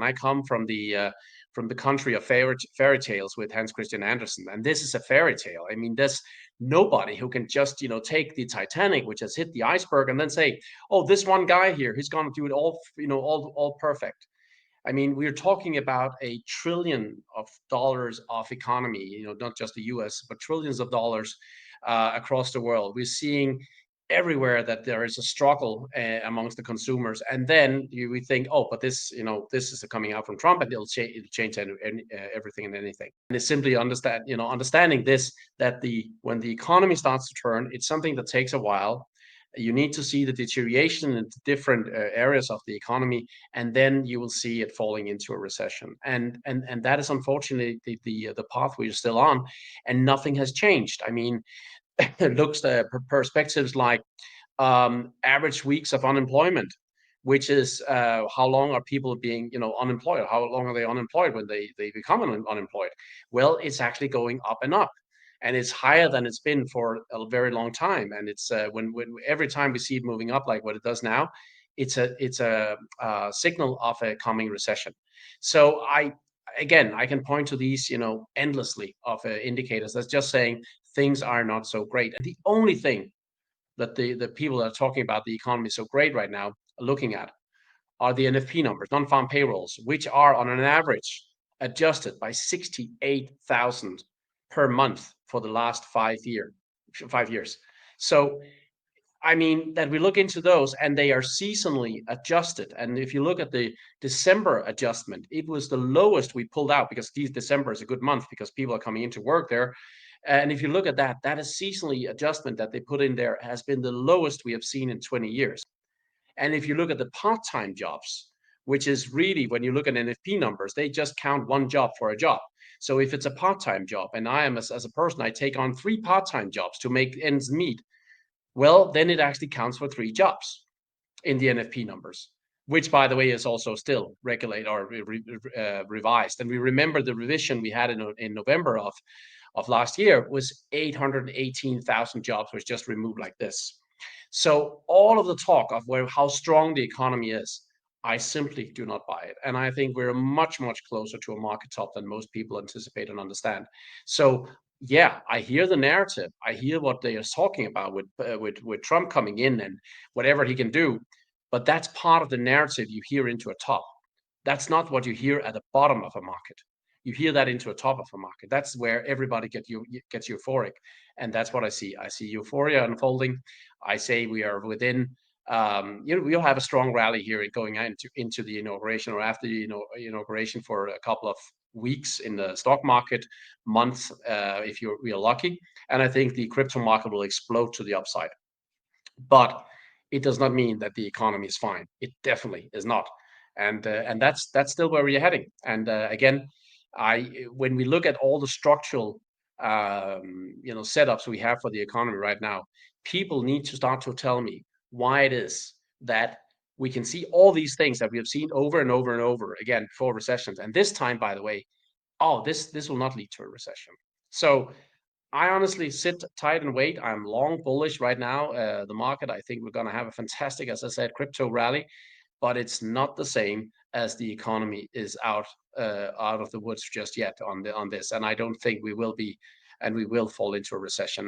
I come from the country of fairy tales with Hans Christian Andersen, and this is a fairy tale. I mean, there's nobody who can just take the Titanic, which has hit the iceberg, and then say, "Oh, this one guy here, he's going to do it all, all perfect." I mean, we're talking about $1 trillion of economy, not just the US, but trillions of dollars across the world. We're seeing everywhere that there is a struggle amongst the consumers. And then we think, oh, but this is coming out from Trump and it'll change everything and anything. And it's simply understanding this, that when the economy starts to turn, it's something that takes a while. You need to see the deterioration in different areas of the economy, and then you will see it falling into a recession. And that is unfortunately the path we're still on, and nothing has changed. I mean, it looks perspectives like average weeks of unemployment, which is how long are people being unemployed? How long are they unemployed when they become unemployed? Well, it's actually going up and up, and it's higher than it's been for a very long time. And it's when every time we see it moving up like what it does now, it's a signal of a coming recession. So I can point to these endlessly of indicators that's just saying things are not so great. And the only thing that the people that are talking about the economy so great right now are looking at are the NFP numbers, non-farm payrolls, which are on an average adjusted by 68,000 per month for the last 5 years. So I mean, that we look into those and they are seasonally adjusted. And if you look at the December adjustment, it was the lowest we pulled out, because December is a good month because people are coming into work there. And if you look at that, that is seasonally adjustment that they put in there has been the lowest we have seen in 20 years. And if you look at the part-time jobs, which is really, when you look at NFP numbers, they just count one job for a job. So if it's a part-time job, and I am as a person, I take on 3 part-time jobs to make ends meet, well, then it actually counts for 3 jobs in the NFP numbers, which, by the way, is also still regulated or revised. And we remember the revision we had in November of last year was 818,000 jobs was just removed like this. So all of the talk of how strong the economy is, I simply do not buy it. And I think we're much, much closer to a market top than most people anticipate and understand. So yeah, I hear the narrative. I hear what they are talking about with Trump coming in and whatever he can do, but that's part of the narrative you hear into a top. That's not what you hear at the bottom of a market. You hear that into a top of a market. That's where everybody gets euphoric, and that's what I see. I see euphoria unfolding. I say we are within. We'll have a strong rally here going into the inauguration or after the inauguration for a couple of weeks in the stock market, months if we are lucky, and I think the crypto market will explode to the upside. But it does not mean that the economy is fine. It definitely is not, and that's still where we're heading. And again, when we look at all the structural setups we have for the economy right now, people need to start to tell me why it is that we can see all these things that we have seen over and over and over again before recessions. And this time, by the way, oh, this will not lead to a recession. So I honestly sit tight and wait. I'm long bullish right now. The market, I think we're going to have a fantastic, as I said, crypto rally, but it's not the same as the economy is out of the woods just yet on this. And I don't think we will be, and we will fall into a recession.